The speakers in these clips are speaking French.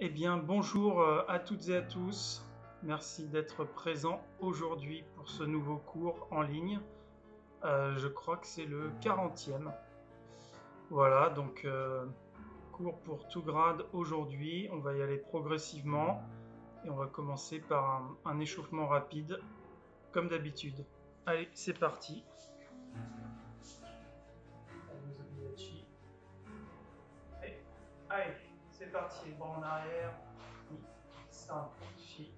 Eh bien, bonjour à toutes et à tous. Merci d'être présents aujourd'hui pour ce nouveau cours en ligne. Je crois que c'est le 40e. Voilà, donc cours pour tout grade aujourd'hui. On va y aller progressivement et on va commencer par un échauffement rapide, comme d'habitude. Allez, c'est parti. Allez, c'est parti. Bras en arrière. 5, 6,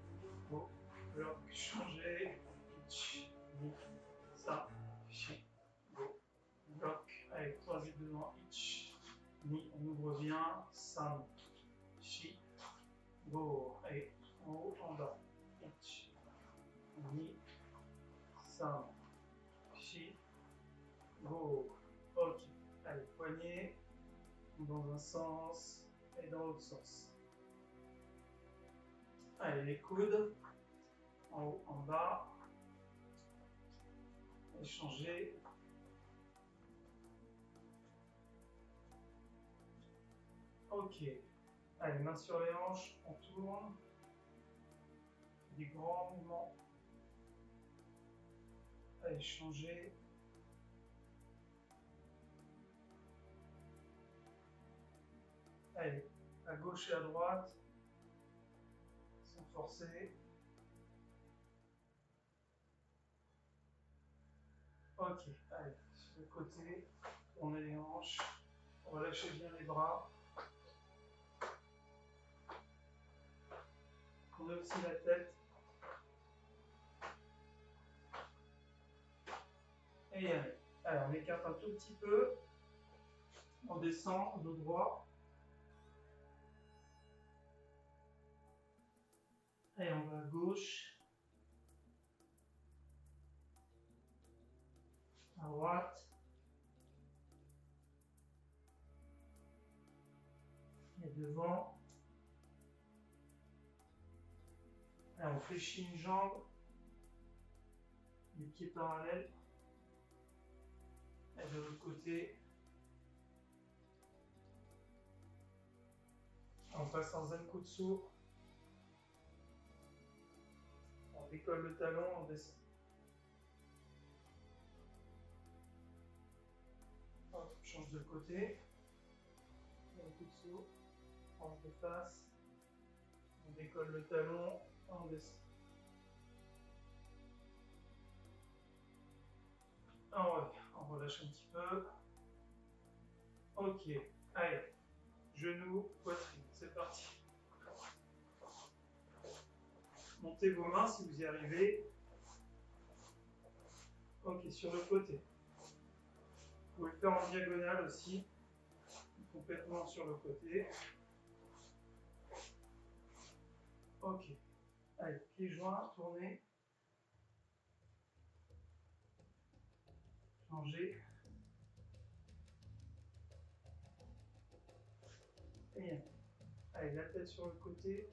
go, bloc, changer, 5, 6, go, bloc, allez, croisé devant, ni, on ouvre bien, 5, 6, go, allez, en haut, en bas, ni, 5, 6, go, ok, allez, poignet, dans un sens et dans l'autre sens. Allez, les coudes, en haut, en bas, échanger. Ok, allez, main sur les hanches, on tourne, des grands mouvements. Allez, changer. Allez, à gauche et à droite, sans forcer. Ok, allez, sur le côté, tournez les hanches, relâchez bien les bras. Tournez aussi la tête. Et allez, on écarte un tout petit peu. On descend, dos droit. Allez, on va à gauche. À droite. Et devant. Allez, on fléchit une jambe. Les pieds parallèles. Et de l'autre côté. On passe en Zenkutsu. On décolle le talon, on descend. Hop, on change de côté. Zenkutsu. On se déface. On décolle le talon, on descend. On relâche un petit peu. Ok, allez. Genoux, poitrine, c'est parti. Montez vos mains si vous y arrivez. Ok, sur le côté. Vous pouvez le faire en diagonale aussi. Complètement sur le côté. Ok. Allez, pieds joints, tournez. Changez. Et allez, la tête sur le côté.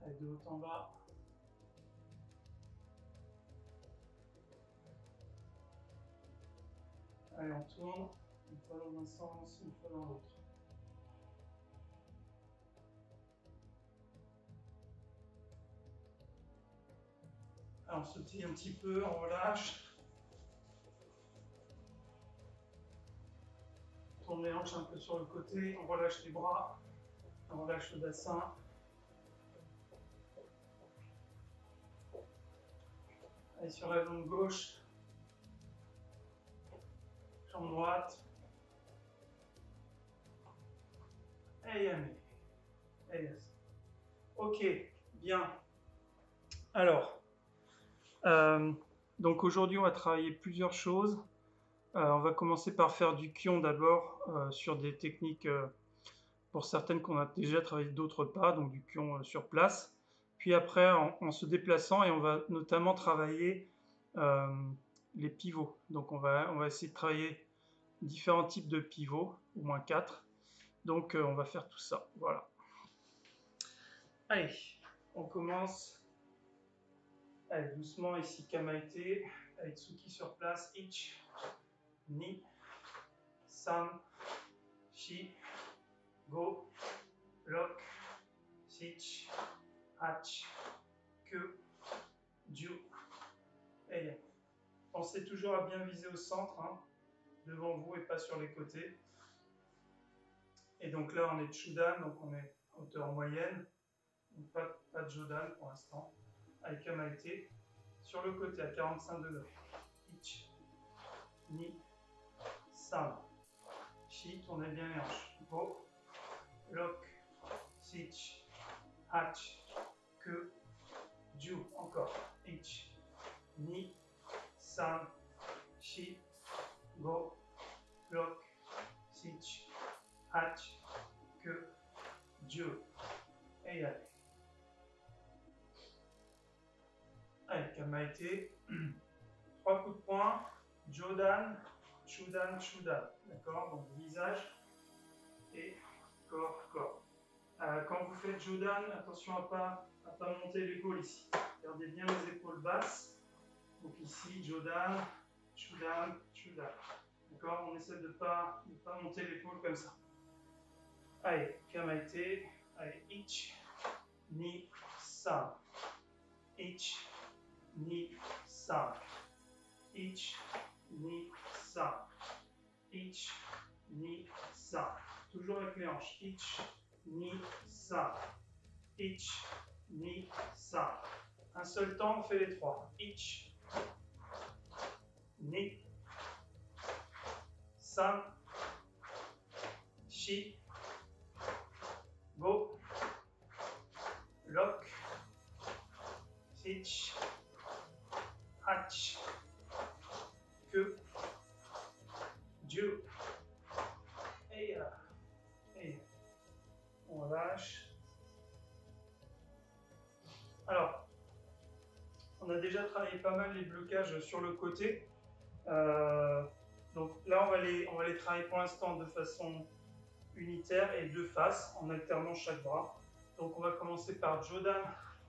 Allez, de haut en bas. Allez, on tourne. Une fois dans un sens, une fois dans l'autre. Alors, on sautille un petit peu, on relâche. On tourne les hanches un peu sur le côté, on relâche les bras, on relâche le bassin. Allez, sur la jambe gauche, jambe droite. Et yes. Ok, bien. Alors, donc aujourd'hui, on va travailler plusieurs choses. On va commencer par faire du Kion d'abord sur des techniques, pour certaines qu'on a déjà travaillé, d'autres pas, donc du Kion sur place. Puis après, en se déplaçant, et on va notamment travailler les pivots. Donc on va essayer de travailler différents types de pivots, au moins 4. Donc on va faire tout ça, voilà. Allez, on commence. Allez, doucement ici, Kamaite. Allez, Tsuki sur place. Ich, Ni, San, Shi, Go, Lock, Sich, Hach, Que, Jiu, et Yan. Pensez toujours à bien viser au centre, hein, devant vous et pas sur les côtés. Et donc là, on est Chudan, donc on est hauteur moyenne. Donc pas de Jodan pour l'instant. Avec Kamaite sur le côté à 45 degrés. Ich, Ni, San, Shi, tournez bien les hanches. Go, Lock, Sich, Hach, Que, Jiu, encore. Ich, Ni, San, Shi, Go, Lock, Sich, Hach, Que, Jiu. Et allez. Allez, Kamaite. 3 coups de poing. Jodan, Chudan, Chudan. D'accord? Donc visage et corps, corps. Quand vous faites Jodan, attention à pas monter l'épaule ici. Gardez bien les épaules basses. Donc ici, Jodan, Chudan, Chudan. D'accord? On essaie de pas monter l'épaule comme ça. Allez, Kamaite. Allez, Ich, Ni, San. Ich, Ni, San. Ich, Ni, San. Ich, Ni, San. Toujours avec les hanches. Ich, Ni, San. Ich, Ni, San. Un seul temps, on fait les 3. Ich, Ni, San, Shi, Go, Lock, Sich, Hach, Que, Jiu, et on relâche. Alors, on a déjà travaillé pas mal les blocages sur le côté. Donc là, on va les travailler pour l'instant de façon unitaire et de face, en alternant chaque bras. Donc on va commencer par Jodan,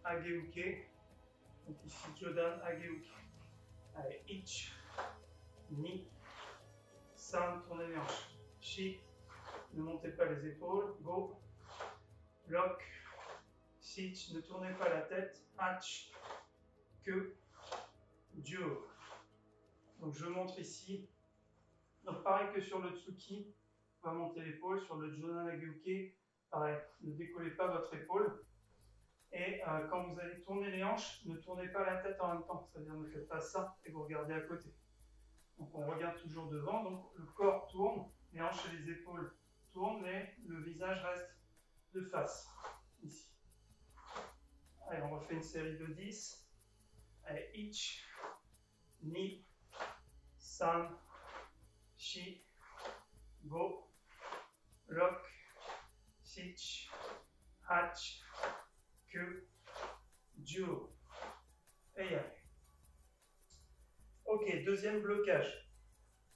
Ageuke. Donc ici, Jodan, Ageuke. Allez, Ich, Ni, San, tournez les hanches. Shi, ne montez pas les épaules. Go, Lock, Sich, ne tournez pas la tête. Hach, Que, Jiu. Donc je montre ici. Donc pareil que sur le Tsuki, on va monter l'épaule. Sur le Jodan Ageuke, pareil, ne décollez pas votre épaule. Et quand vous allez tourner les hanches, ne tournez pas la tête en même temps. C'est-à-dire ne faites pas ça et vous regardez à côté. Donc on regarde toujours devant. Donc le corps tourne, les hanches et les épaules tournent, mais le visage reste de face, ici. Allez, on refait une série de 10. Allez, Ich, Ni, San, Shi, Go, Lock, Sich, Hach, Que, Jiu. Et allez. Ok, deuxième blocage.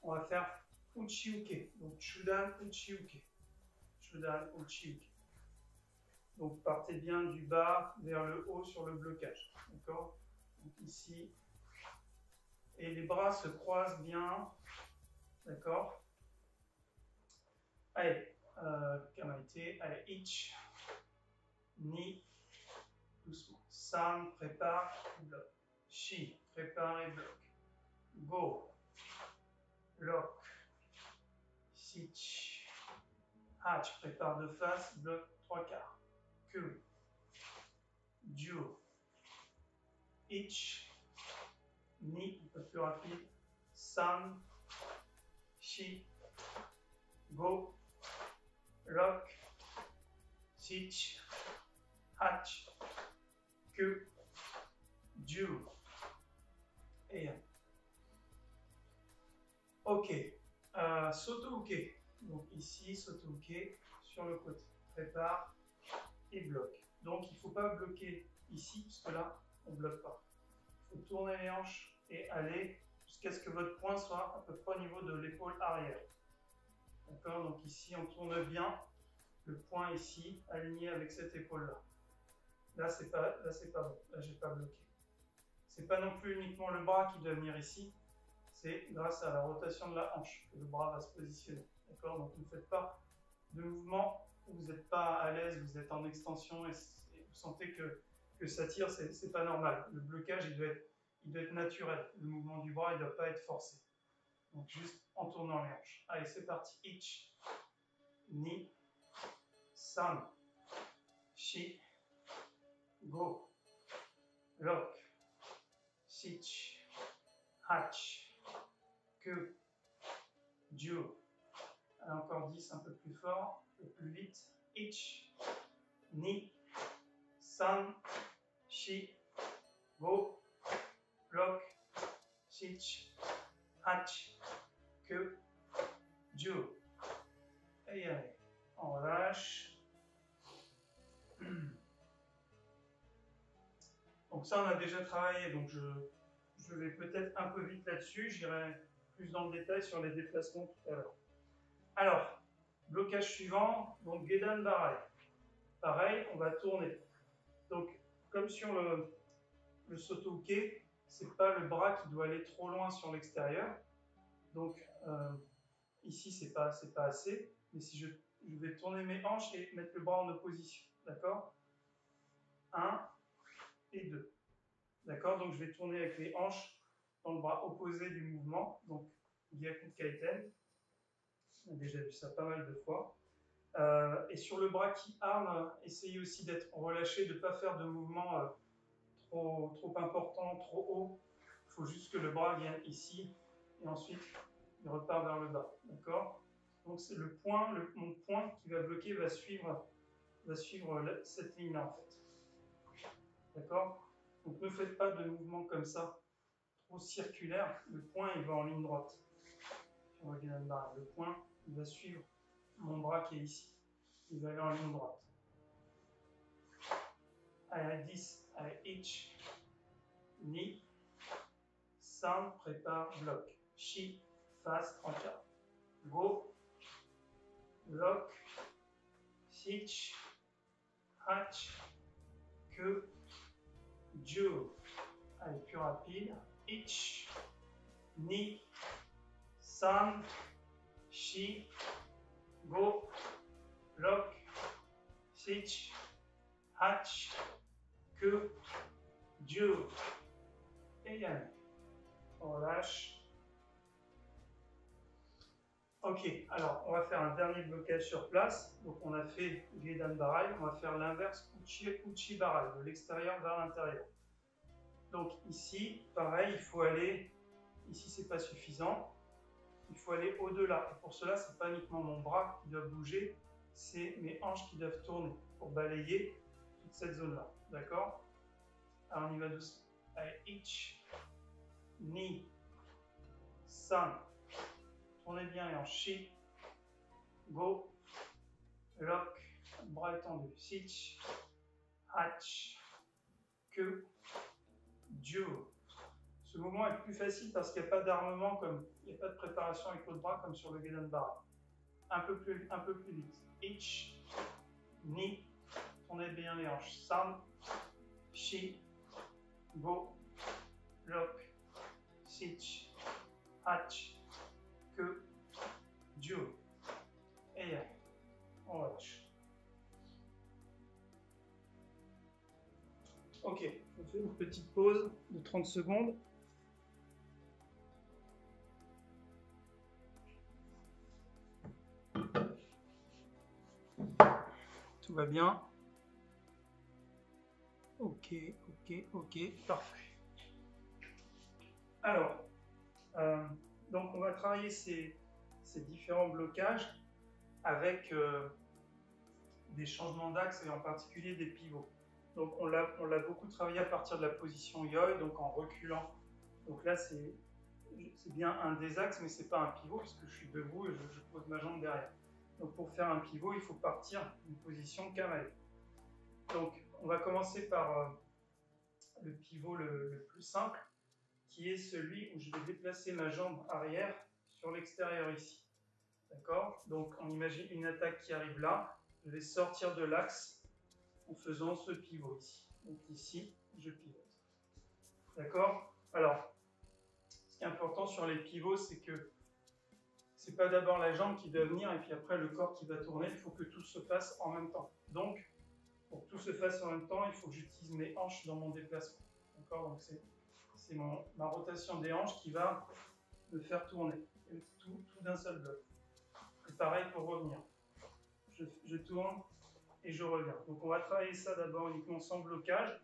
On va faire Uchiuke. Donc Chudan, Uchiuke. Chudan, Uchiuke. Donc partez bien du bas vers le haut sur le blocage. D'accord? Donc ici. Et les bras se croisent bien. D'accord? Allez, Kamaite. Allez, Ich, Ni, doucement. San, prépare, bloc. Shi, prépare et bloc. Go, Lock, Sich, Hach, prépare de face, bloc 3/4. Que, Jiu, Ich, Ni, un peu plus rapide. San, Shi, Go, Lock, Sich, Hach, Que, Jiu. Et ok, Soto-uke. Donc ici, Soto-uke sur le côté. Prépare et bloque. Donc il ne faut pas bloquer ici, parce que là, on ne bloque pas. Il faut tourner les hanches et aller jusqu'à ce que votre poing soit à peu près au niveau de l'épaule arrière. D'accord? Donc ici, on tourne bien le poing ici, aligné avec cette épaule-là. Là, c'est pas bon. Là, j'ai pas bloqué. c'est pas non plus uniquement le bras qui doit venir ici, c'est grâce à la rotation de la hanche que le bras va se positionner. D'accord? Donc ne faites pas de mouvement où vous n'êtes pas à l'aise, vous êtes en extension et vous sentez que ça tire, c'est pas normal. Le blocage, il doit être naturel. Le mouvement du bras, il ne doit pas être forcé. Donc juste en tournant les hanches. Allez, c'est parti. Ich, ni, san, shi, go, lock, sich, hach, que, ju. Allez, encore 10, un peu plus fort, un peu plus vite. Ich, ni, san, shi, go, lock, sich, hach, que, ju. Et allez, on relâche. Donc ça, on a déjà travaillé, donc je vais peut-être un peu vite là-dessus, j'irai plus dans le détail sur les déplacements tout à l'heure. Alors, blocage suivant, donc Gedan Barai. Pareil, on va tourner. Donc, comme sur le Soto-uke, c'est pas le bras qui doit aller trop loin sur l'extérieur. Donc, ici, c'est pas assez. Mais si je vais tourner mes hanches et mettre le bras en opposition. D'accord? 1 et 2. D'accord? Donc, je vais tourner avec les hanches dans le bras opposé du mouvement. Donc, Gyaku Kaiten. On a déjà vu ça pas mal de fois. Et sur le bras qui arme, essayez aussi d'être relâché, de ne pas faire de mouvement trop important, trop haut. Il faut juste que le bras vienne ici et ensuite il repart vers le bas. D'accord? Donc c'est le point, mon point qui va bloquer va suivre cette ligne-là en fait. D'accord? Donc ne faites pas de mouvement comme ça, trop circulaire. Le point il va en ligne droite. Le point il va suivre mon bras qui est ici. Il va aller en ligne droite. Allez, 10. Allez, ich, ni, san, prépare, bloc. Shi, face, 34. Go, lock, sich, hach, que, ju. Allez, plus rapide. Ich, ni, san, shi, go, lock, sich, hach, que, ju. Et allez, on relâche. Ok, alors on va faire un dernier blocage sur place. Donc on a fait Gedan Barai, on va faire l'inverse Uchi Barai, de l'extérieur vers l'intérieur. Donc ici, pareil, il faut aller, ici c'est pas suffisant, il faut aller au-delà. Et pour cela, c'est pas uniquement mon bras qui doit bouger, c'est mes hanches qui doivent tourner pour balayer toute cette zone-là. D'accord? Alors on y va doucement. Allez, ich, ni, san. Tournez bien et en shi, go, lock, bras étendu, sich, hach, que, ju. Ce mouvement est plus facile parce qu'il n'y a pas d'armement, comme il n'y a pas de préparation avec l'autre bras comme sur le Gedan Barai. Un peu plus vite. Ich, ni, tournez bien les hanches, san, shi, go, lock, sich, hach, que, ju. Et on relâche. Ok, on fait une petite pause de 30 secondes. Tout va bien. Ok, parfait. Alors, donc on va travailler ces différents blocages avec des changements d'axe et en particulier des pivots. Donc on l'a beaucoup travaillé à partir de la position Yoi, donc en reculant. Donc là c'est bien un des axes, mais c'est pas un pivot puisque je suis debout et je pose ma jambe derrière. Donc pour faire un pivot, il faut partir d'une position Kamae. Donc on va commencer par le pivot le plus simple, qui est celui où je vais déplacer ma jambe arrière sur l'extérieur ici. D'accord? Donc on imagine une attaque qui arrive là, je vais sortir de l'axe en faisant ce pivot ici. Donc ici, je pivote. D'accord? Alors, ce qui est important sur les pivots, c'est que c'est pas d'abord la jambe qui doit venir et puis après le corps qui va tourner, il faut que tout se fasse en même temps. Donc, pour que tout se fasse en même temps, il faut que j'utilise mes hanches dans mon déplacement. D'accord? Donc c'est ma rotation des hanches qui va me faire tourner. Et tout d'un seul bloc. Et pareil pour revenir. Je tourne et je reviens. Donc on va travailler ça d'abord uniquement sans blocage,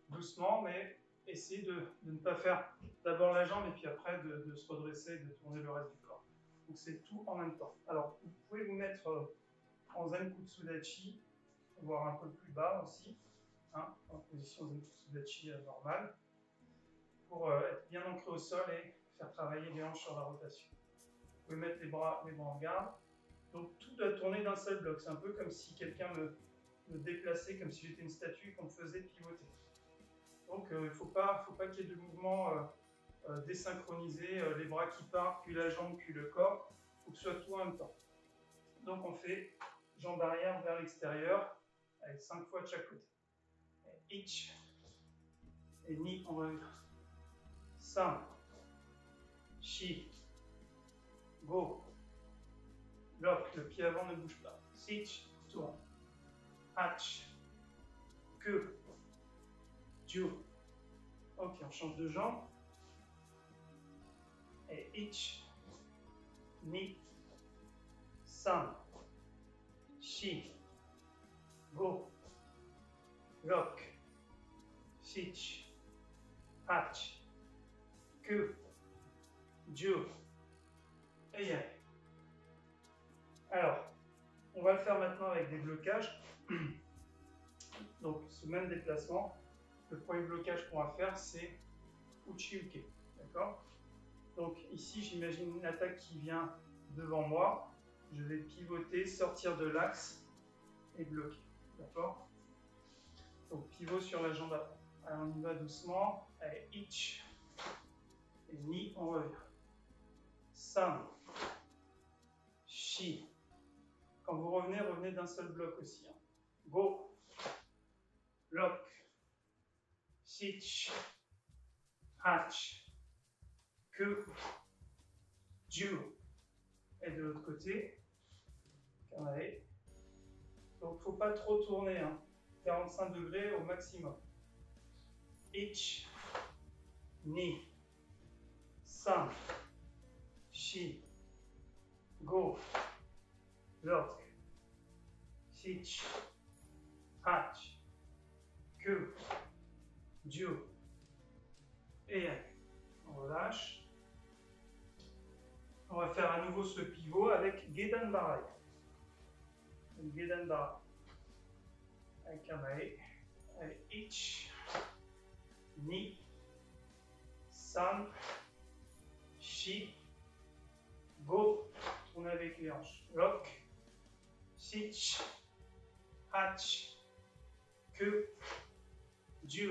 doucement, mais essayer de ne pas faire d'abord la jambe et puis après de se redresser et de tourner le reste du corps. Donc c'est tout en même temps. Alors vous pouvez vous mettre en Zenkutsu Dachi, voire un peu plus bas aussi, hein, en position Zenkutsu Dachi normale, pour être bien ancré au sol et faire travailler les hanches sur la rotation. Vous pouvez mettre les bras en garde. Donc tout doit tourner d'un seul bloc. C'est un peu comme si quelqu'un me déplaçait, comme si j'étais une statue et qu'on me faisait pivoter. Donc il ne faut pas qu'il y ait de mouvements désynchronisés, les bras qui partent, puis la jambe, puis le corps. Il faut que ce soit tout en même temps. Donc on fait jambe arrière vers l'extérieur, avec 5 fois de chaque côté. Et ichi, et ni, on revient. 3, shi, go. Lock, le pied avant ne bouge pas. 6, tourne. 8, que, ju. Ok, on change de jambe. Et ichi, ni, 3, shi, go. Lock, 6, 8, que, ju. Et allez. Alors, on va le faire maintenant avec des blocages. Donc, ce même déplacement, le premier blocage qu'on va faire, c'est Uchi-Uke. D'accord? Donc, ici, j'imagine une attaque qui vient devant moi. Je vais pivoter, sortir de l'axe et bloquer. D'accord? Donc, pivot sur la jambe avant. Alors, on y va doucement. Allez, ich. Et ni, on revient. San. Shi. Quand vous revenez, revenez d'un seul bloc aussi. Hein. Go. Lock. Sitch. Hatch. Que. Ju. Et de l'autre côté. Allez. Donc, il ne faut pas trop tourner. Hein. 45 degrés au maximum. Ich. Ni. San. Shi. Go. Lock. Sitch. Hatch. Que. Ju. Et on relâche. On va faire à nouveau ce pivot avec Gedan Barai. Gedan Barai. Avec un ae. Allez, ich. Ni. San. Shi. Go. Tournez avec les hanches. Lock. Sitch. Hatch. Que. Ju.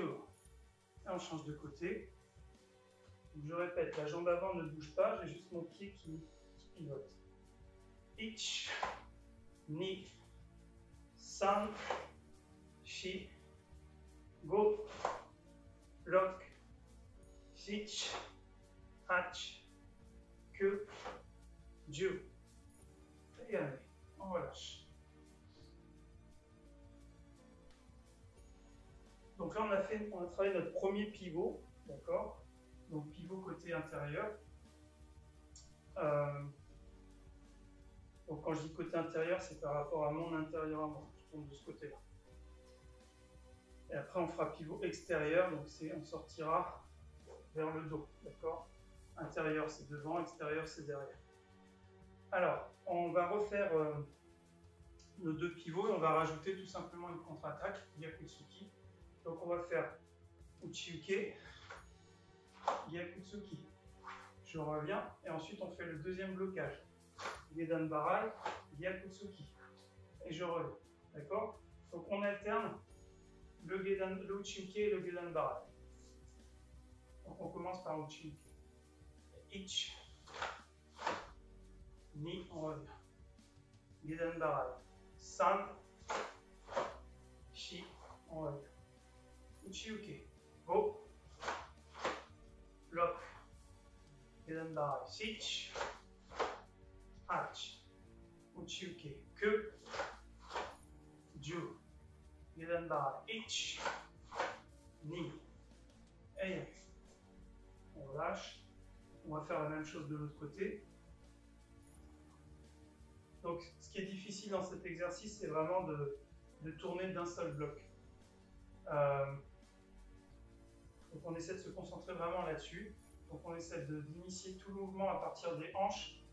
Et on change de côté. Donc je répète, la jambe avant ne bouge pas, j'ai juste mon pied qui pivote. Ich. Ni. San. Shi. Go. Lock. Sitch. Hatch. Que. Ju. Et allez, on relâche. Donc là, on a travaillé notre premier pivot, d'accord? Donc pivot côté intérieur. Donc quand je dis côté intérieur, c'est par rapport à mon intérieur à moi. Je tourne de ce côté-là. Et après, on fera pivot extérieur, donc on sortira vers le dos, d'accord? Intérieur, c'est devant, extérieur, c'est derrière. Alors, on va refaire nos deux pivots et on va rajouter tout simplement une contre-attaque, Gyakutsuki. Donc on va faire Uchi-Uke, Gyakutsuki. Je reviens et ensuite on fait le deuxième blocage. Gedan Barai, Gyakutsuki. Et je reviens. D'accord? Donc on alterne le Uchi-Uke et le Gedan Barai. Donc on commence par Uchi-Uke. Ich. Ni, on revient. Gedan Barai. San. Shi, on revient. Uchi-Uke. Go. Gedan Barai, Sich, Hach, Uchi Uke, Que, Ju, Gedan Barai, Ich, Ni, Ei. On relâche. On va faire la même chose de l'autre côté. Donc, ce qui est difficile dans cet exercice, c'est vraiment de tourner d'un seul bloc. Donc, on essaie de se concentrer vraiment là-dessus. Donc, on essaie d'initier tout le mouvement à partir des hanches.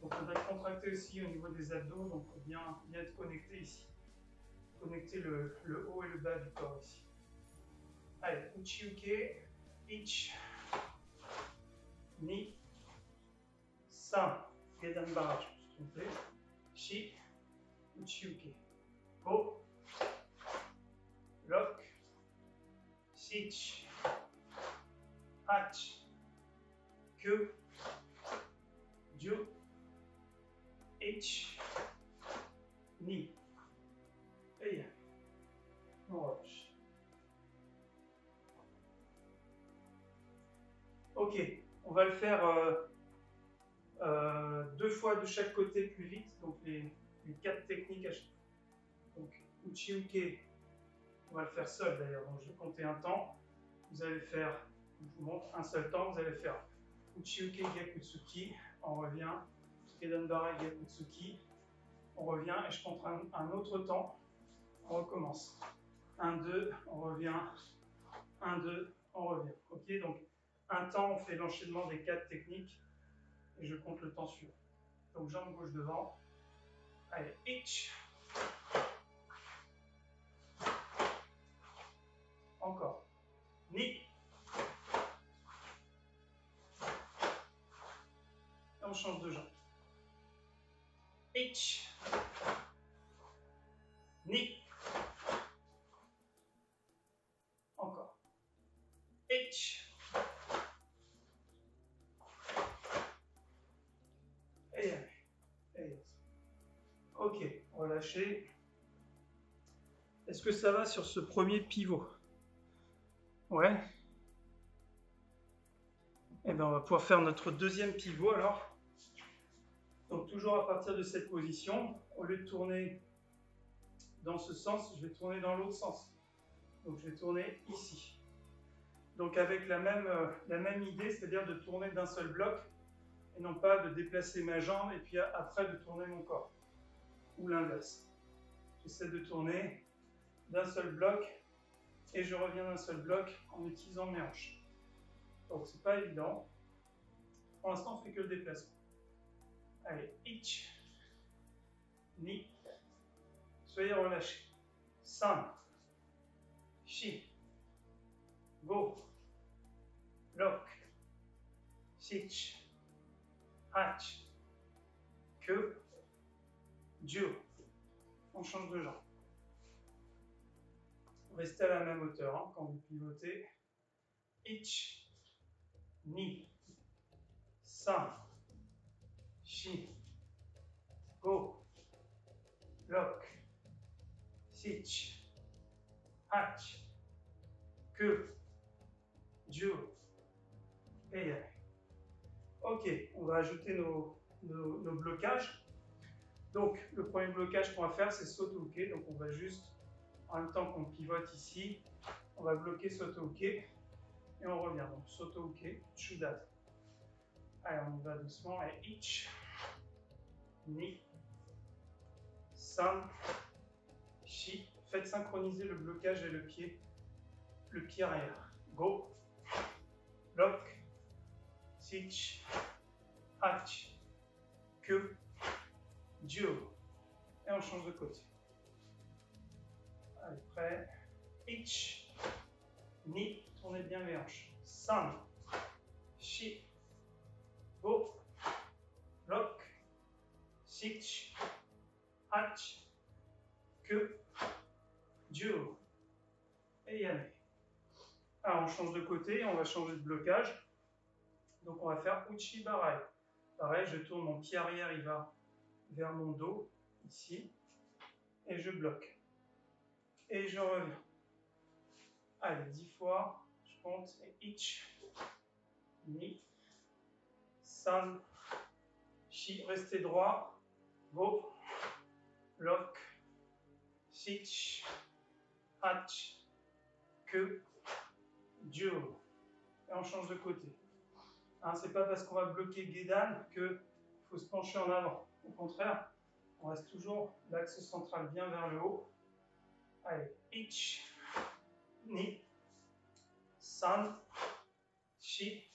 Donc, on va être contracté aussi au niveau des abdos. Donc, bien être connecté ici. Connecter le haut et le bas du corps ici. Allez, Uchi Uke, Ich, Ni, San, Gedan Barai, je me suis trompé. Shi, Uchi Uke, Go, Lock, Sich, Hach, Que, Ju, Ich, Ni, Ei. On relâche. Ok, on va le faire 2 fois de chaque côté plus vite, donc les 4 techniques à chaque fois. Donc, Uchi Uke, on va le faire seul d'ailleurs, donc je vais compter un temps. Vous allez faire, je vous montre un seul temps, vous allez faire Uchi Uke Gyakutsuki, on revient, Gedan Barai Gyakutsuki, on revient et je compte un autre temps, on recommence. 1, 2, on revient, 1, 2, on revient. Ok, donc un temps, on fait l'enchaînement des 4 techniques et je compte le temps suivant. Donc jambe gauche devant. Allez, Ich. Encore. Ni. Et on change de jambe. Ich. Ni. Encore. Ich. Et ok, relâchez. Est-ce que ça va sur ce premier pivot? Ouais. Et bien on va pouvoir faire notre deuxième pivot alors. Donc toujours à partir de cette position, au lieu de tourner dans ce sens, je vais tourner dans l'autre sens. Donc je vais tourner ici. Donc avec la même idée, c'est-à-dire de tourner d'un seul bloc et non pas de déplacer ma jambe et puis après de tourner mon corps. Ou l'inverse. J'essaie de tourner d'un seul bloc et je reviens d'un seul bloc en utilisant mes hanches. Donc c'est pas évident. Pour l'instant, on fait que le déplacement. Allez, Ich, Ni, soyez relâchés. San, Shi, Go, Lock, Sich, Hach, Que, Ju. On change de jambe. Restez à la même hauteur hein, quand vous pivotez. Ich, Ni, San, Shi, Go, Lock, Sich, Hach, Que, Ju, et ok, on va ajouter nos blocages. Donc, le premier blocage qu'on va faire, c'est Soto-uke. Donc, on va juste, en même temps qu'on pivote ici, on va bloquer Soto-uke et on revient. Donc, Soto-uke, Chudad. Allez, on y va doucement. Et Ich, Ni, San, Shi. Faites synchroniser le blocage et le pied arrière. Go, Lock, Sich, Hach, Que, Ju. Et on change de côté. Allez, prêt. Ich, Ni, tournez bien les hanches. San, Shi, Go, Lock, Sich, Hach, Que, Ju. Et allez. Alors on change de côté, on va changer de blocage. Donc on va faire Uchi Barai. Pareil, je tourne mon pied arrière, il va vers mon dos, ici. Et je bloque. Et je reviens. Allez, 10 fois, je compte. Et Ich, Ni, San, Shi, restez droit. Go, lock, Sich, Hach, Que, Jiu. Et on change de côté. Hein, c'est pas parce qu'on va bloquer Gedan qu'il faut se pencher en avant. Au contraire, on reste toujours l'axe central bien vers le haut. Allez, Ich, Ni, San, Shi,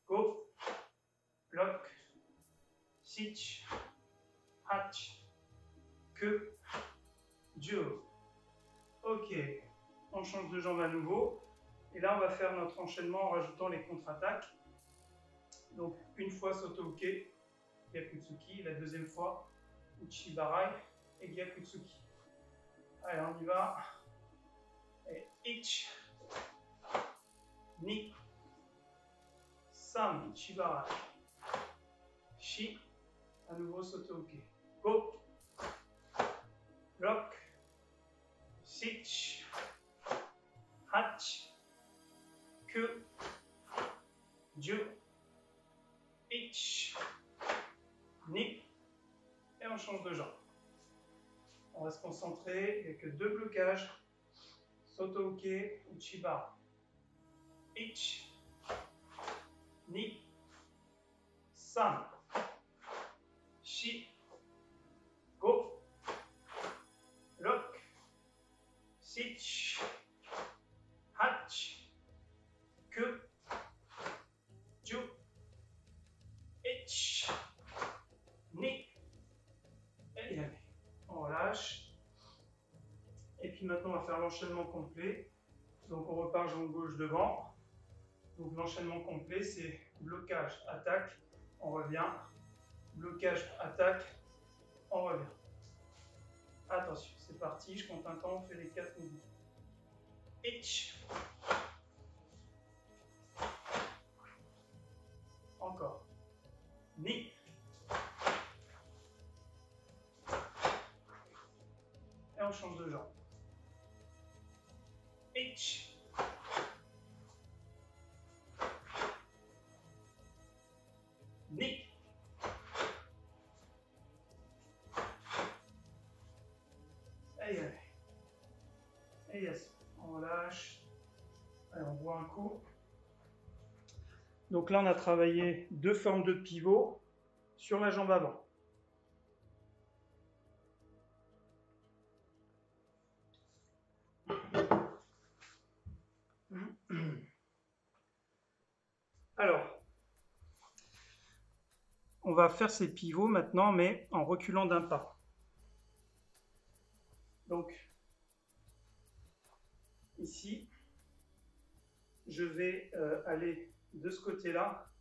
Go, Lock, Sich, Hach, Que, Jiu. Ok, on change de jambe à nouveau. Et là, on va faire notre enchaînement en rajoutant les contre-attaques. Donc, une fois Soto-uke, Gyakutsuki. La deuxième fois, Uchibarai et Gyakutsuki. Allez, on y va. Et Ich, Ni, San, Uchibarai, Shi, à nouveau Soto-uke. Go, Lock, Sich, Hach, Que, Jiu, Ich, Ni, et on change de jambe. On va se concentrer, il n'y a que deux blocages. Soto-uke, Uchiba. Ich, Ni, San, Shi, Go, Lock, Sich, Hach, Que, Jiu, Ich, Ni, et allez, on relâche. Et puis maintenant, on va faire l'enchaînement complet. Donc on repart jambe gauche devant. Donc l'enchaînement complet, c'est blocage, attaque, on revient. Blocage, attaque, on revient. Attention, c'est parti, je compte un temps, on fait les 4 mouvements. Ich. Encore. Ni. Et on change de jambe. Ich. Ni. Et yes, on relâche. Allez, on voit un coup. Donc là, on a travaillé deux formes de pivot sur la jambe avant. Alors, on va faire ces pivots maintenant, mais en reculant d'un pas. Donc, ici, je vais aller de ce côté-là,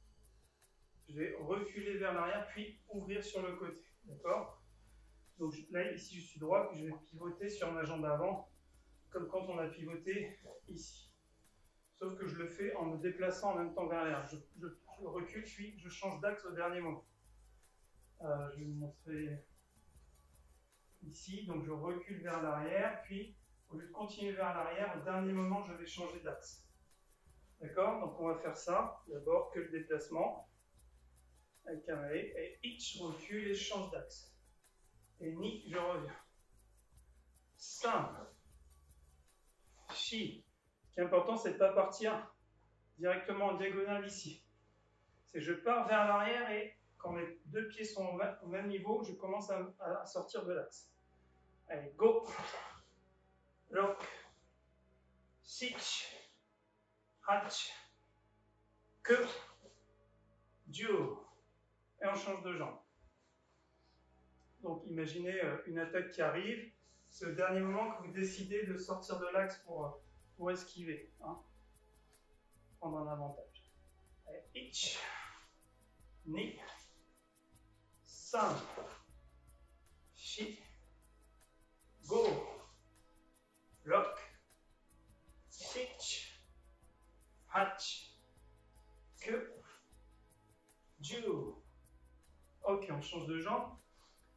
je vais reculer vers l'arrière, puis ouvrir sur le côté, d'accord? Donc là, ici, je suis droit, puis je vais pivoter sur ma jambe avant, comme quand on a pivoté ici. Sauf que je le fais en me déplaçant en même temps vers l'arrière. Je recule, puis je change d'axe au dernier moment. Je vais vous montrer ici, donc je recule vers l'arrière, puis au lieu de continuer vers l'arrière, au dernier moment, je vais changer d'axe. D'accord? Donc on va faire ça, d'abord que le déplacement, avec un et ich, je recule et je change d'axe. Et ni, je reviens. San, Shi. Ce qui est important, c'est de ne pas partir directement en diagonale ici. C'est je pars vers l'arrière et quand mes deux pieds sont au même niveau, je commence à sortir de l'axe. Allez, go, lock, sich, hach, que, jiu. Et on change de jambe. Donc imaginez une attaque qui arrive, c'est au dernier moment que vous décidez de sortir de l'axe pour esquiver, hein, prendre un avantage. Allez, ich, ni, san, shi, go, lock, sich, hach, que, jiu. Ok, on change de jambe.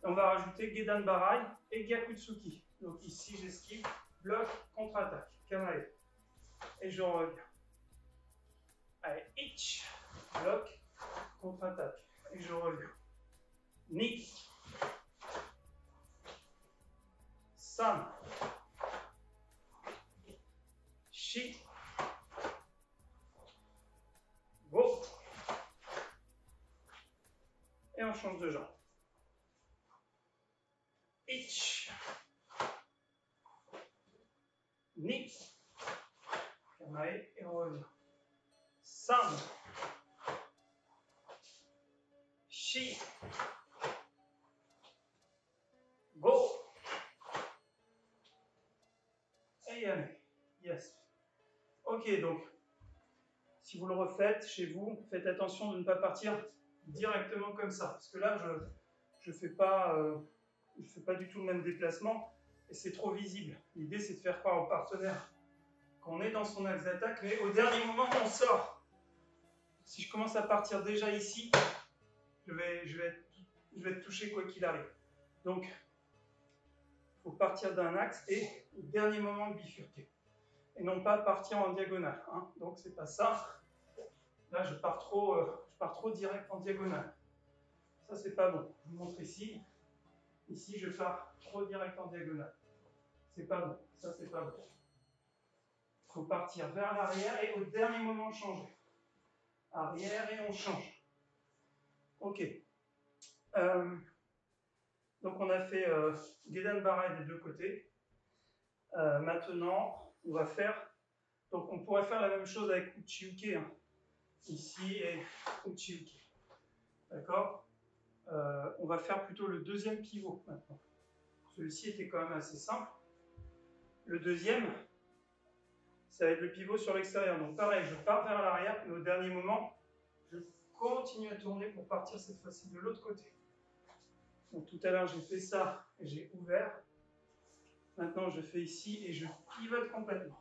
On va rajouter Gedan Barai et Gyakutsuki. Donc ici, j'esquive, bloc, contre-attaque, Kamae. Et je reviens. Allez, ich, bloc, contre-attaque. Et je reviens. Ni. San. Shi. Go. Et on change de jambe. Ich. Ni. Kamae et on revient. San. Shi. Go. Et yamé. Yes. Ok, donc, si vous le refaites chez vous, faites attention de ne pas partir directement comme ça. Parce que là, je fais pas du tout le même déplacement et c'est trop visible. L'idée, c'est de faire croire au partenaire qu'on est dans son axe d'attaque, mais au dernier moment, on sort. Si je commence à partir déjà ici, je vais être touché quoi qu'il arrive. Donc, il faut partir d'un axe et au dernier moment bifurquer. Et non pas partir en diagonale. Hein. Donc, c'est pas ça. Là, je pars trop direct en diagonale. Ça, c'est pas bon. Je vous montre ici. Ici, je pars trop direct en diagonale. C'est pas bon. Ça, c'est pas bon. Il faut partir vers l'arrière et au dernier moment changer. Arrière et on change. Ok. Donc, on a fait Gedan Barai des deux côtés. Maintenant, on va faire. Donc, on pourrait faire la même chose avec Uchiuke. Hein. Ici et Uchiuke. D'accord? On va faire plutôt le deuxième pivot maintenant. Celui-ci était quand même assez simple. Le deuxième, ça va être le pivot sur l'extérieur. Donc pareil, je pars vers l'arrière, mais au dernier moment, je continue à tourner pour partir cette fois-ci de l'autre côté. Donc tout à l'heure, j'ai fait ça et j'ai ouvert. Maintenant, je fais ici et je pivote complètement.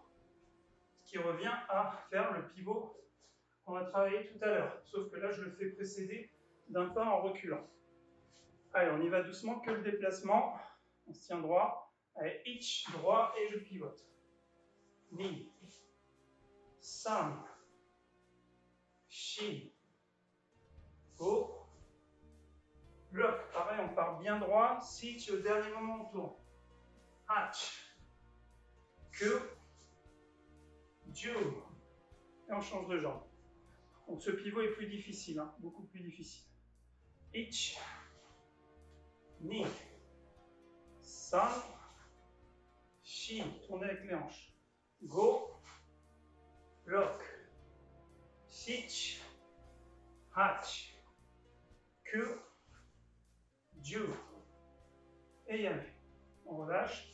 Ce qui revient à faire le pivot qu'on a travaillé tout à l'heure. Sauf que là, je le fais précéder d'un pas en reculant. Allez, on y va doucement, que le déplacement. On se tient droit. Allez, ich, droit et je pivote. Ni. San. Shi. Go. Bloc. Pareil, on part bien droit. Sich, au dernier moment, on tourne. Hach. Kyu. Ju. Et on change de jambe. Donc ce pivot est plus difficile, hein, beaucoup plus difficile. Ich. Ni. San. Shi. Tournez avec les hanches. Go. Bloc. Sich. Hach. Kyu. Ju. Et yamé. On relâche.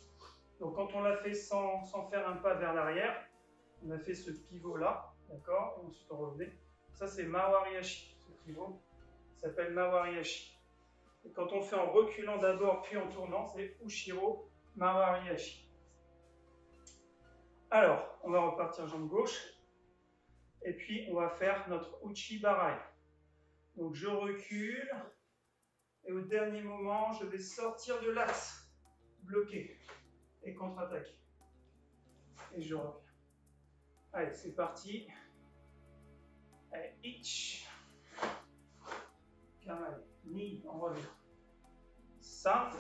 Donc quand on l'a fait sans faire un pas vers l'arrière, on a fait ce pivot là, d'accord? Et ensuite on revenait. Ça c'est Mawariashi, ce pivot s'appelle Mawariashi. Et quand on fait en reculant d'abord puis en tournant, c'est Ushiro Mawariashi. Alors, on va repartir jambe gauche. Et puis on va faire notre Uchi Barai. Donc je recule. Et au dernier moment, je vais sortir de l'axe, bloqué, et contre-attaquer. Et je reviens. Allez, c'est parti. Allez, ich. Kamae, ni, on revient. San.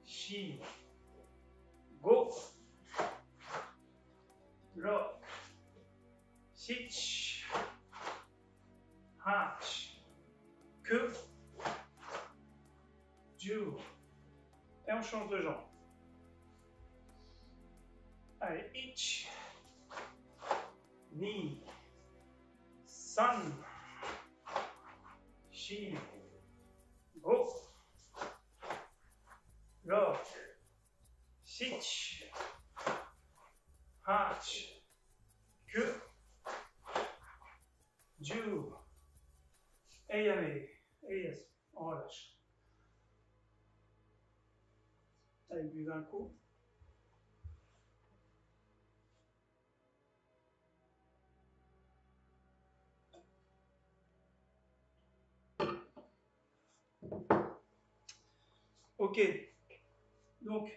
Shi. Go. Lock. Sich. Hach. Que. Ju. Et on change de jambe. Allez, ich. Ni. San. Shi. Go. Lock. Sich. Hach. Que. Ju. Et yamé. Et yes. On relâche. Allez, buvez un coup. Ok, donc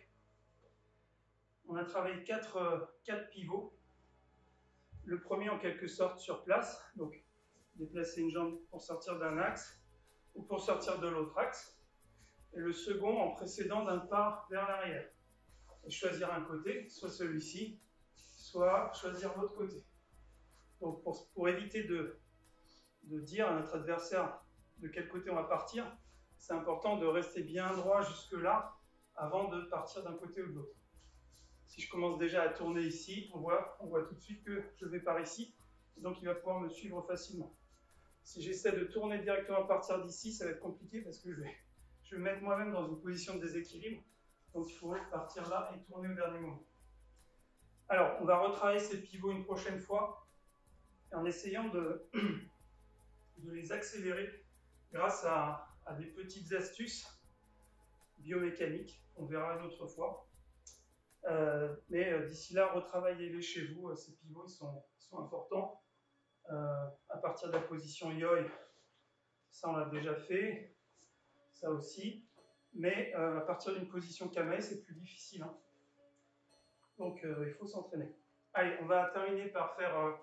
on a travaillé 4 pivots. Le premier en quelque sorte sur place, donc déplacer une jambe pour sortir d'un axe ou pour sortir de l'autre axe, et le second en précédant d'un pas vers l'arrière. Et choisir un côté, soit celui-ci, soit choisir l'autre côté. Donc pour éviter de dire à notre adversaire de quel côté on va partir, c'est important de rester bien droit jusque-là avant de partir d'un côté ou de l'autre. Si je commence déjà à tourner ici, on voit tout de suite que je vais par ici, donc il va pouvoir me suivre facilement. Si j'essaie de tourner directement à partir d'ici, ça va être compliqué parce que je vais me mettre moi-même dans une position de déséquilibre. Donc il faudrait partir là et tourner au dernier moment. Alors, on va retravailler ces pivots une prochaine fois en essayant de les accélérer grâce à des petites astuces biomécaniques. On verra une autre fois. Mais d'ici là, retravaillez-les chez vous. Ces pivots, ils sont importants. À partir de la position yoi, ça on l'a déjà fait, ça aussi. Mais à partir d'une position kamae, c'est plus difficile. Hein. Donc il faut s'entraîner. Allez, on va terminer par faire,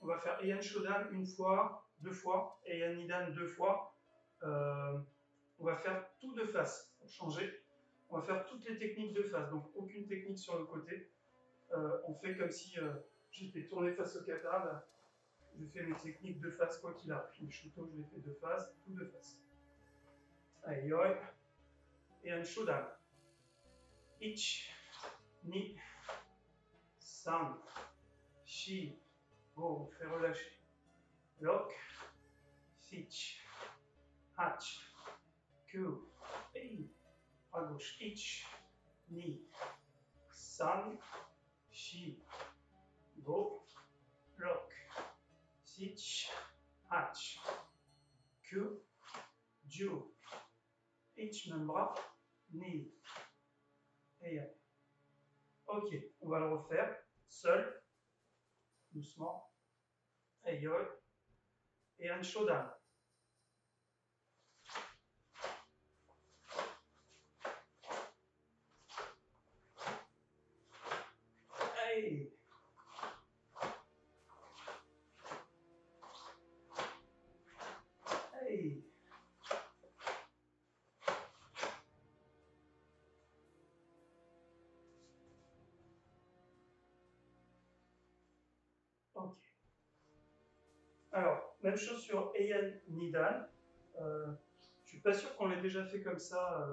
on va faire Heian Shodan une fois, 2 fois, Heian Nidan 2 fois. On va faire tout de face pour changer. On va faire toutes les techniques de face, donc aucune technique sur le côté. On fait comme si j'étais tourné face au kata. Je fais mes techniques de face quoi qu'il arrive. Les shuto, je les fais de face, tout de face. Allez, yoi. Heian Shodan. Ich, ni, san, shi, go, fait relâcher. Lock, sich, hach, ku, ei. À gauche, ich, ni, san, shi, go, lock, sich, hach, ku, ju, ich, même bras, ni, et ok, on va le refaire, seul, doucement, et yoi, et un shodan. Hey. Hey. Ok. Alors, même chose sur Heian Nidan. Je suis pas sûr qu'on l'ait déjà fait comme ça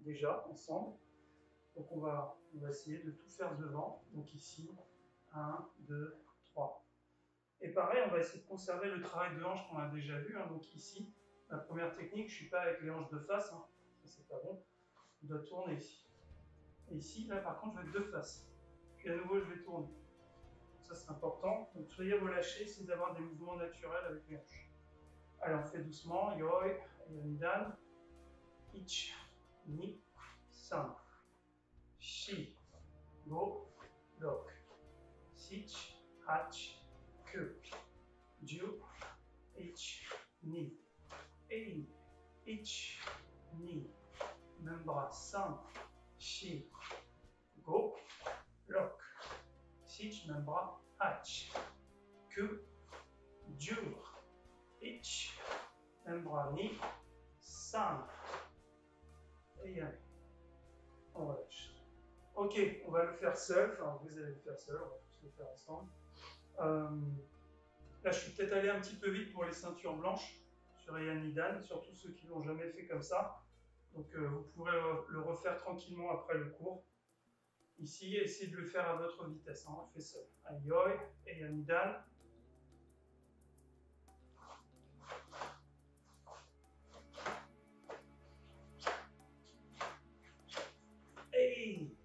déjà ensemble. Donc on va essayer de tout faire devant. Donc ici, 1, 2, 3. Et pareil, on va essayer de conserver le travail de hanche qu'on a déjà vu. Hein. Donc ici, la première technique, je ne suis pas avec les hanches de face. Hein. Ça, c'est pas bon. On doit tourner ici. Et ici, là, par contre, je vais être de face. Puis à nouveau, je vais tourner. Ça, c'est important. Donc soyez relâchés, essayez d'avoir des mouvements naturels avec les hanches. Allez, on fait doucement. Yoi, Nidan. Ich, ni, san. Shi, go, lock. Sich, hach, ku, ju, ich, ni. Ei, ich, ni. Même bras, san, shi, go, lock. Sich, même bras, hach, ku, ju, ich, même bras, ni, san. Et allez, on relâche. Ok, on va le faire seul, enfin vous allez le faire seul, on va tous le faire ensemble. Là je suis peut-être allé un petit peu vite pour les ceintures blanches sur Heian Nidan, surtout ceux qui ne l'ont jamais fait comme ça. Donc vous pourrez le refaire tranquillement après le cours. Ici, essayez de le faire à votre vitesse, hein, on le fait seul. Yoi, Heian Nidan. Hey.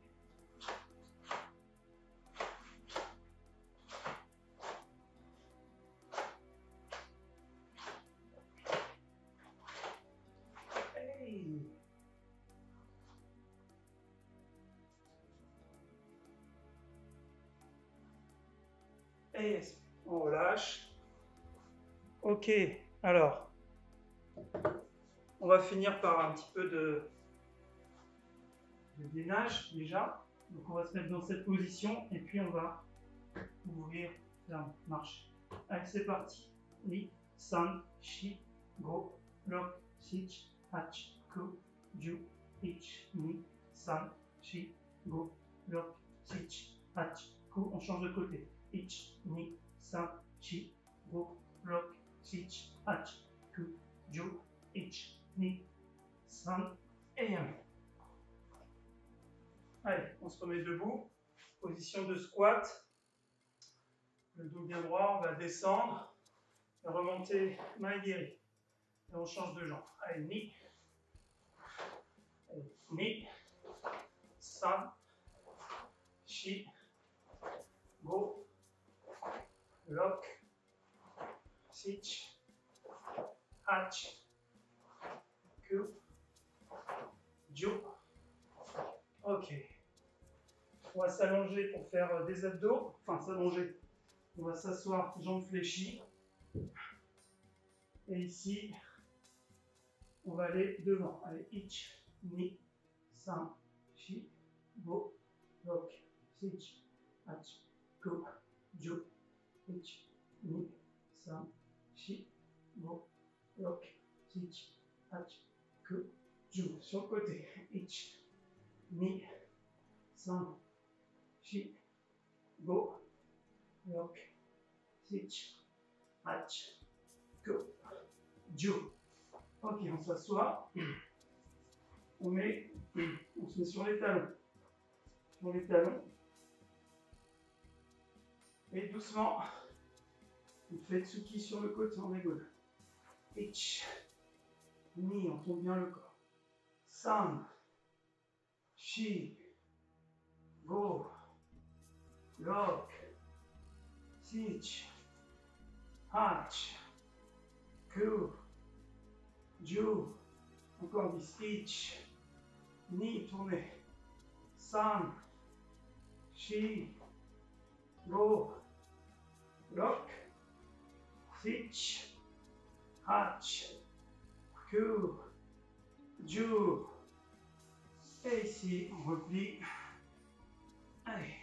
Et on relâche. Ok, alors, on va finir par un petit peu de gainage déjà. Donc on va se mettre dans cette position et puis on va ouvrir, ferme, marche. Allez, c'est parti. Ni, San, Shi, Go, Rok, Sich, Hach, Ku, Ju, Ich, Ni, San, Shi, Go, Rok, Sich, Hach, Ku. On change de côté. Ich, Ni, San, Shi, Go, Rok, Sich, Hach, Ku, Ju, Ich, Ni, San, et 1. Allez, on se remet debout. Position de squat. Le dos bien droit, on va descendre. Remonter, main guérie. Et on change de jambe. Allez, ni. Allez, ni. San. Shi. Go. Lock. Sich. Hach. Ku. Ju. Ok. On va s'allonger pour faire des abdos. Enfin, s'allonger. On va s'asseoir, jambes fléchies. Et ici, on va aller devant. Allez, ich, ni, san, shi, go, rok, sich, hach, ku, ju, ich, ni, san, shi, go, rok, sich, hach, ku, ju. Sur le côté, ich, ni, san, shi, go, rok, sich, hach, ku, ju. Ok, on s'assoit. On se met sur les talons. Sur les talons. Et doucement, on fait Tsuki sur le côté en rigole. Ich, ni, on tourne bien le corps. San, shi, go, rok, sich, hach, ku, ju. Encore 10. Ich, ni, tournez. San, shi, go, rok, sich, hach, ku, ju. Et ici, on replie. Allez.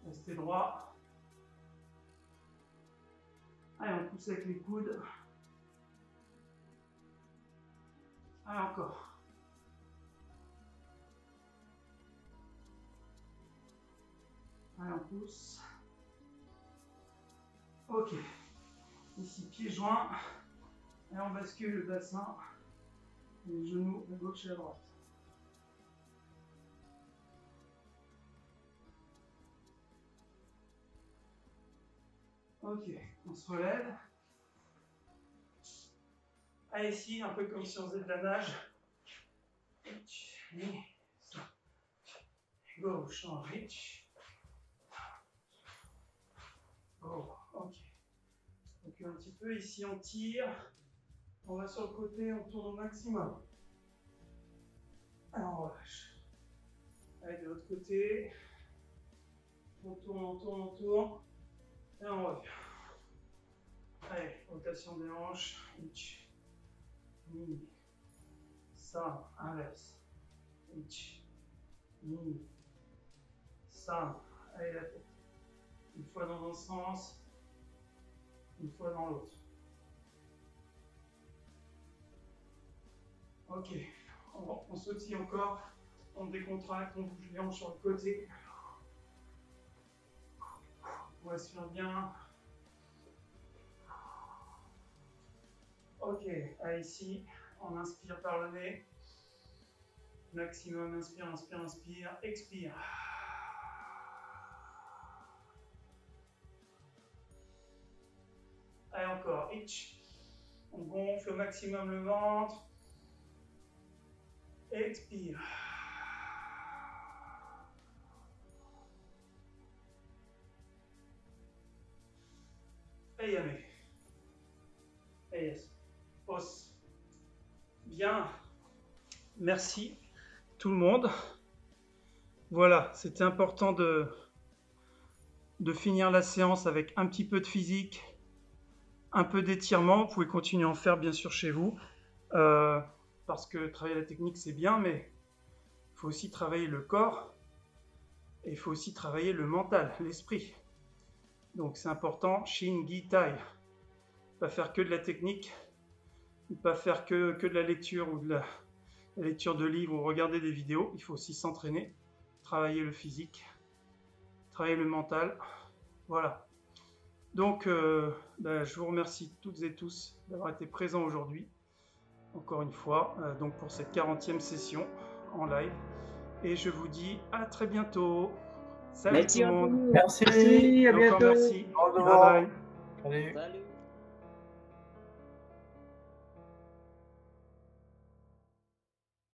Restez droit. Allez, on pousse avec les coudes. Allez, encore. Allez, on pousse. Ok. Ici, pieds joints. Et on bascule le bassin. Les genoux à gauche et à droite. Ok, on se relève. Ah, ici, un peu comme si on faisait de la nage. Go, change, reach. Go, ok. Donc un petit peu, ici on tire. On va sur le côté, on tourne au maximum. Alors on relâche. Allez, de l'autre côté. On tourne, on tourne, on tourne. Et on revient. Allez, rotation des hanches. Ich, ni, san, inverse. Ich, ni, san. Allez, la tête. Une fois dans un sens, une fois dans l'autre. Ok, on sautille encore, on décontracte, on bouge les hanches sur le côté. On respire bien. Ok, à ici, on inspire par le nez. Maximum, inspire, inspire, inspire, expire. Allez, encore, ich. On gonfle au maximum le ventre. Expire. Et yamé. Et yes. Os. Bien. Merci tout le monde. Voilà, c'était important de finir la séance avec un petit peu de physique, un peu d'étirement. Vous pouvez continuer à en faire bien sûr chez vous. Parce que travailler la technique c'est bien, mais il faut aussi travailler le corps et il faut aussi travailler le mental, l'esprit. Donc c'est important, Shin, Gi, Tai. Pas faire que de la technique, pas faire que de la lecture ou de la lecture de livres ou regarder des vidéos. Il faut aussi s'entraîner, travailler le physique, travailler le mental. Voilà. Donc, je vous remercie toutes et tous d'avoir été présents aujourd'hui, encore une fois, donc pour cette 40e session en live. Et je vous dis à très bientôt. Salut tout le monde. Merci, Merci, à Et encore bientôt. merci. Au Bye revoir. bye. Salut. Salut.